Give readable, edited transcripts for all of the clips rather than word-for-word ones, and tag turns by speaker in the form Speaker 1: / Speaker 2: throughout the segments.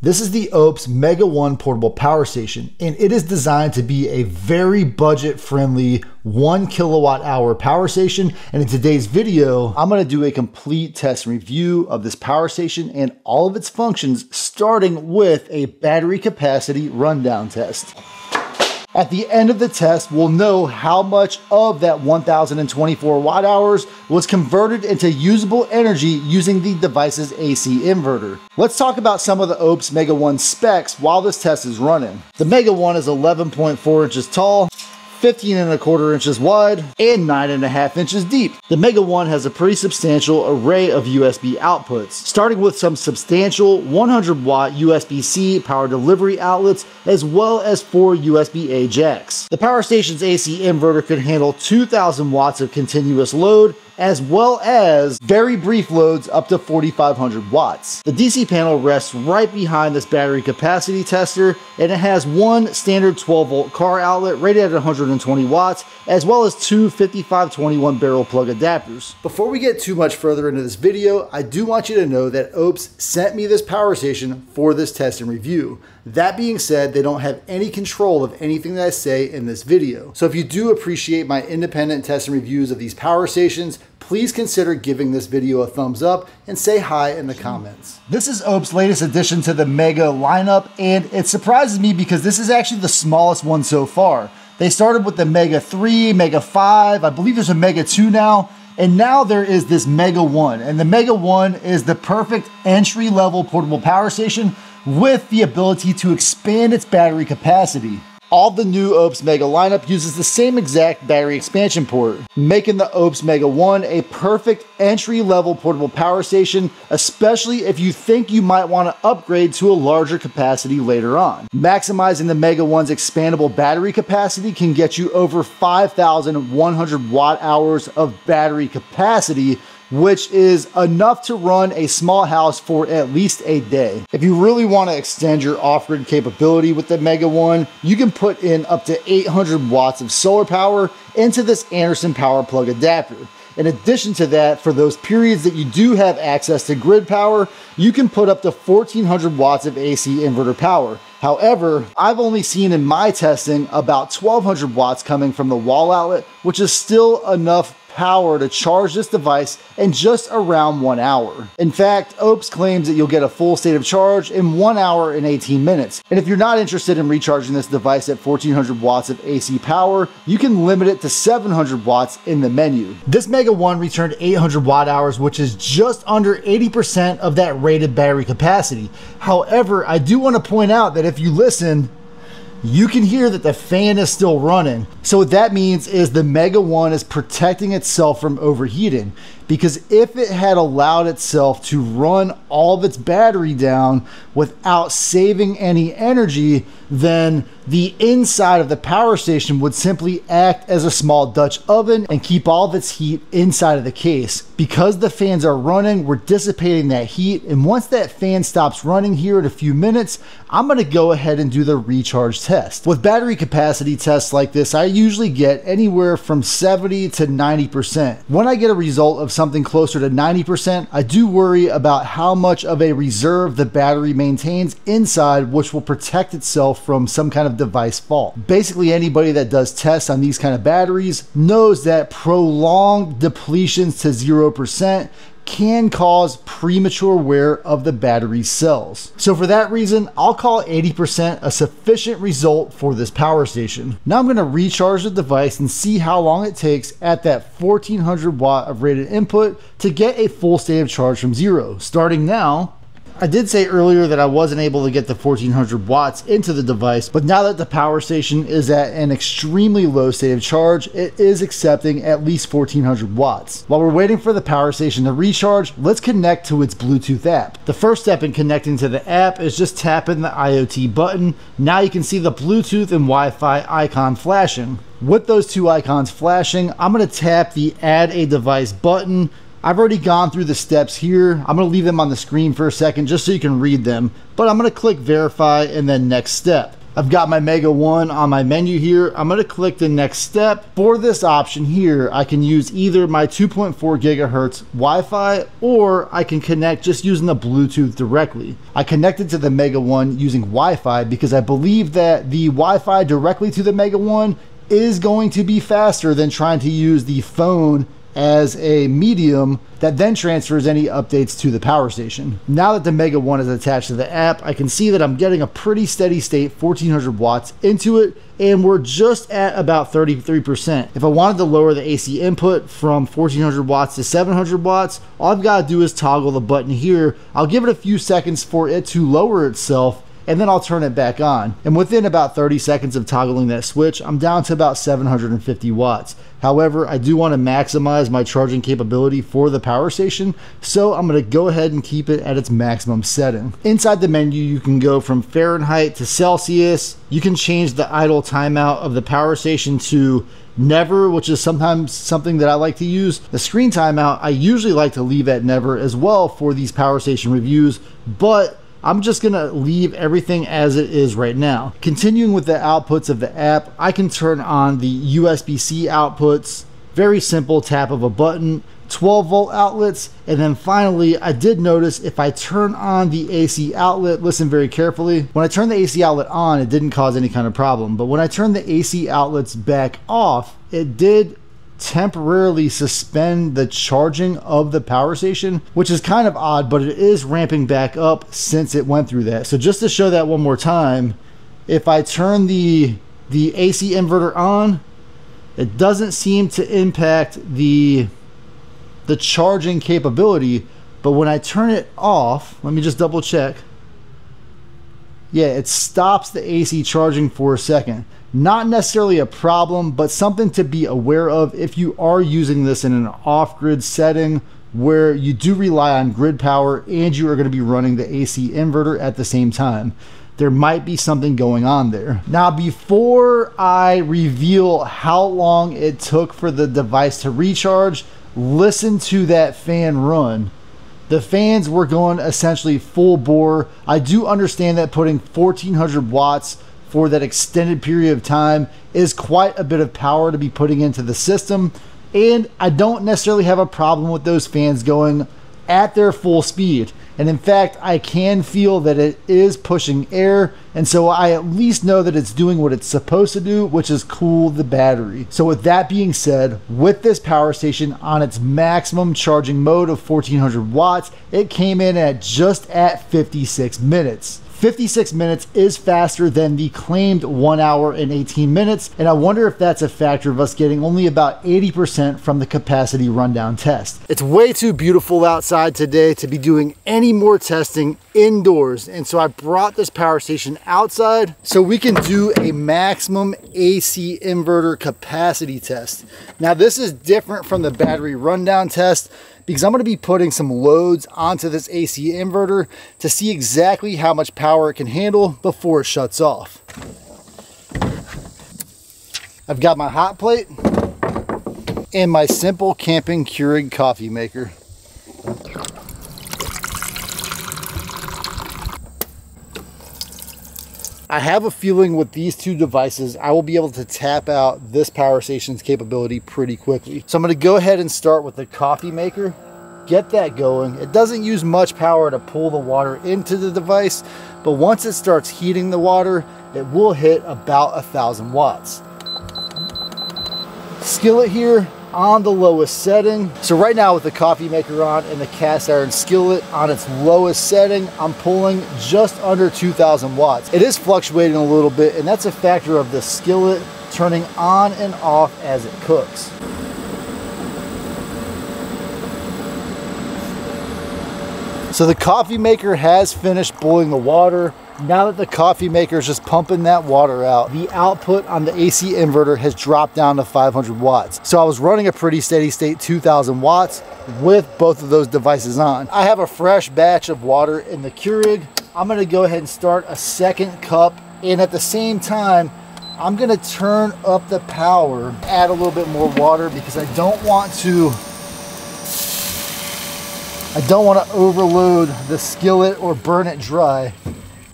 Speaker 1: This is the Oupes Mega 1 portable power station, and it is designed to be a very budget-friendly 1 kilowatt hour power station. And in today's video, I'm going to do a complete test and review of this power station and all of its functions, starting with a battery capacity rundown test. At the end of the test, we'll know how much of that 1024 watt hours was converted into usable energy using the device's AC inverter. Let's talk about some of the Oupes Mega 1 specs while this test is running. The Mega 1 is 11.4 inches tall, 15.25 inches wide, and 9.5 inches deep. The Mega 1 has a pretty substantial array of USB outputs, starting with some substantial 100 watt USB-C power delivery outlets, as well as 4 USB-A jacks. The power station's AC inverter could handle 2,000 watts of continuous load, as well as very brief loads up to 4,500 watts. The DC panel rests right behind this battery capacity tester, and it has one standard 12 volt car outlet rated at 120 watts, as well as two 5521 barrel plug adapters. Before we get too much further into this video, I do want you to know that Oupes sent me this power station for this test and review. That being said, they don't have any control of anything that I say in this video. So if you do appreciate my independent test and reviews of these power stations, please consider giving this video a thumbs up and say hi in the comments. This is Oupes' latest addition to the Mega lineup, and it surprises me because this is actually the smallest one so far. They started with the Mega 3, Mega 5, I believe there's a Mega 2 now, and now there is this Mega 1. And the Mega 1 is the perfect entry-level portable power station with the ability to expand its battery capacity. All the new Oupes Mega lineup uses the same exact battery expansion port, making the Oupes Mega 1 a perfect entry-level portable power station, especially if you think you might want to upgrade to a larger capacity later on. Maximizing the Mega 1's expandable battery capacity can get you over 5,100 watt hours of battery capacity, which is enough to run a small house for at least a day. If you really want to extend your off-grid capability with the Mega 1, you can put in up to 800 watts of solar power into this Anderson power plug adapter. In addition to that, for those periods that you do have access to grid power, you can put up to 1,400 watts of AC inverter power. However, I've only seen in my testing about 1,200 watts coming from the wall outlet, which is still enough power to charge this device in just around 1 hour. In fact, Oupes claims that you'll get a full state of charge in 1 hour and 18 minutes. And if you're not interested in recharging this device at 1,400 watts of AC power, you can limit it to 700 watts in the menu. This Mega 1 returned 800 watt hours, which is just under 80% of that rated battery capacity. However, I do want to point out that if you listen, you can hear that the fan is still running. So what that means is the Mega 1 is protecting itself from overheating, because if it had allowed itself to run all of its battery down without saving any energy, then the inside of the power station would simply act as a small Dutch oven and keep all of its heat inside of the case. Because the fans are running, we're dissipating that heat, and once that fan stops running here in a few minutes, I'm going to go ahead and do the recharge test. With battery capacity tests like this, I usually get anywhere from 70 to 90%. When I get a result of something closer to 90%, I do worry about how much of a reserve the battery maintains inside, which will protect itself from some kind of device fault. Basically, anybody that does tests on these kind of batteries knows that prolonged depletions to 0% can cause premature wear of the battery cells. So for that reason, I'll call 80% a sufficient result for this power station. Now I'm going to recharge the device and see how long it takes at that 1,400 watt of rated input to get a full state of charge from zero. Starting now. I did say earlier that I wasn't able to get the 1,400 watts into the device, but now that the power station is at an extremely low state of charge, it is accepting at least 1,400 watts. While we're waiting for the power station to recharge, let's connect to its Bluetooth app. The first step in connecting to the app is just tapping the IoT button. Now you can see the Bluetooth and Wi-Fi icon flashing. With those two icons flashing, I'm going to tap the Add a Device button. I've already gone through the steps here. I'm going to leave them on the screen for a second just so you can read them, but I'm going to click verify and then next step. I've got my Mega 1 on my menu here. I'm gonna click the next step. For this option here, I can use either my 2.4 gigahertz Wi-Fi, or I can connect just using the Bluetooth directly. I connected to the Mega 1 using Wi-Fi because I believe that the Wi-Fi directly to the Mega 1 is going to be faster than trying to use the phone as a medium that then transfers any updates to the power station. Now that the Mega 1 is attached to the app, I can see that I'm getting a pretty steady state 1400 watts into it, and we're just at about 33%. If I wanted to lower the AC input from 1400 watts to 700 watts, all I've got to do is toggle the button here. I'll give it a few seconds for it to lower itself, and then I'll turn it back on. And within about 30 seconds of toggling that switch, I'm down to about 750 watts. However, I do want to maximize my charging capability for the power station, so I'm going to go ahead and keep it at its maximum setting. Inside the menu, you can go from Fahrenheit to Celsius. You can change the idle timeout of the power station to never, which is sometimes something that I like to use. The screen timeout, I usually like to leave at never as well for these power station reviews, but I'm just gonna leave everything as it is right now. Continuing with the outputs of the app, I can turn on the USB-C outputs. Very simple tap of a button, 12 volt outlets, and then finally, I did notice if I turn on the AC outlet, listen very carefully. When I turn the AC outlet on, it didn't cause any kind of problem, but when I turn the AC outlets back off, it did temporarily suspend the charging of the power station, which is kind of odd, but it is ramping back up since it went through that. So just to show that one more time, if I turn the AC inverter on, it doesn't seem to impact the charging capability, but when I turn it off, let me just double check. Yeah, it stops the AC charging for a second. Not necessarily a problem, but something to be aware of if you are using this in an off-grid setting where you do rely on grid power and you are going to be running the AC inverter at the same time. There might be something going on there. Now, before I reveal how long it took for the device to recharge, listen to that fan run. The fans were going essentially full bore. I do understand that putting 1400 watts for that extended period of time is quite a bit of power to be putting into the system, and I don't necessarily have a problem with those fans going at their full speed. And in fact, I can feel that it is pushing air, and so I at least know that it's doing what it's supposed to do, which is cool the battery. So with that being said, with this power station on its maximum charging mode of 1400 watts, it came in at just at 56 minutes. 56 minutes is faster than the claimed 1 hour and 18 minutes, and I wonder if that's a factor of us getting only about 80% from the capacity rundown test. It's way too beautiful outside today to be doing any more testing indoors, and so I brought this power station outside so we can do a maximum AC inverter capacity test. Now, this is different from the battery rundown test because I'm going to be putting some loads onto this AC inverter to see exactly how much power it can handle before it shuts off. I've got my hot plate and my simple camping Keurig coffee maker. I have a feeling with these two devices, I will be able to tap out this power station's capability pretty quickly. So I'm going to go ahead and start with the coffee maker, get that going. It doesn't use much power to pull the water into the device, but once it starts heating the water, it will hit about 1000 watts. Skillet here on the lowest setting. So right now with the coffee maker on and the cast iron skillet on its lowest setting, I'm pulling just under 2000 watts. It is fluctuating a little bit, and that's a factor of the skillet turning on and off as it cooks. So the coffee maker has finished boiling the water. Now that the coffee maker is just pumping that water out, the output on the AC inverter has dropped down to 500 watts. So I was running a pretty steady state 2000 watts with both of those devices on. I have a fresh batch of water in the Keurig. I'm gonna go ahead and start a second cup, and at the same time, I'm gonna turn up the power, add a little bit more water because I don't want to overload the skillet or burn it dry.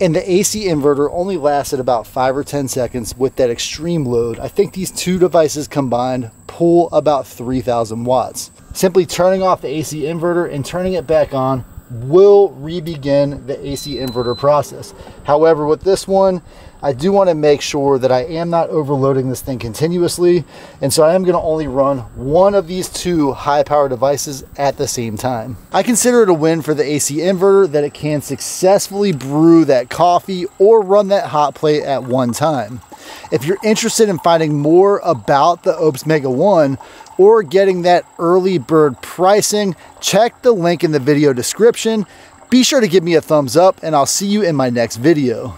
Speaker 1: And the AC inverter only lasted about 5 or 10 seconds with that extreme load. I think these two devices combined pull about 3,000 watts. Simply turning off the AC inverter and turning it back on will re-begin the AC inverter process. However, with this one, I do want to make sure that I am not overloading this thing continuously, and so I am going to only run one of these two high power devices at the same time. I consider it a win for the AC inverter that it can successfully brew that coffee or run that hot plate at one time. If you're interested in finding more about the Oupes Mega 1 or getting that early bird pricing, check the link in the video description. Be sure to give me a thumbs up, and I'll see you in my next video.